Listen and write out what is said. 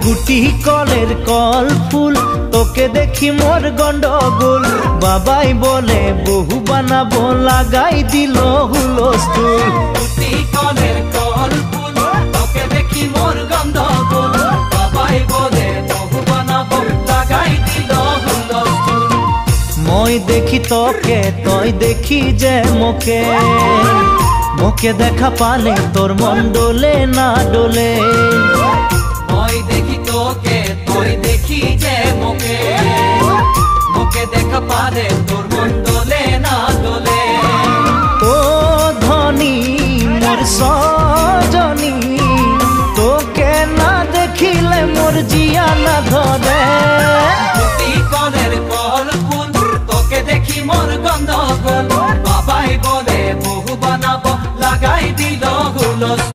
গুটি কলের কল ফুল তোকে দেখি মোর গন্ডগোল বাবাই বলে বহু বানাবো লাগাই দিল হুলস্থুল গুটি কলের কল ফুল তোকে দেখি মোর গন্ডগোল বাবাই বলে বহু বানাবো লাগাই দিল হুলস্থুল মই দেখি তোকে তই দেখি যে মোকে মোকে দেখা পালে তোর মন ডোলে না ডোলে মই দেখি তোকে তুই দেখি যে মোকে মোকে দেখা পারে তোর মন দোলে না দোলে ও ধনী মোর সজনী তোকে না দেখিলে মোর জিয়া না ধরে গুটি কলের কল ফুল তোকে দেখি মোর গন্ডগোল বাবাই বলে বহু বানাবো লাগাই দিল হুলস্থুল।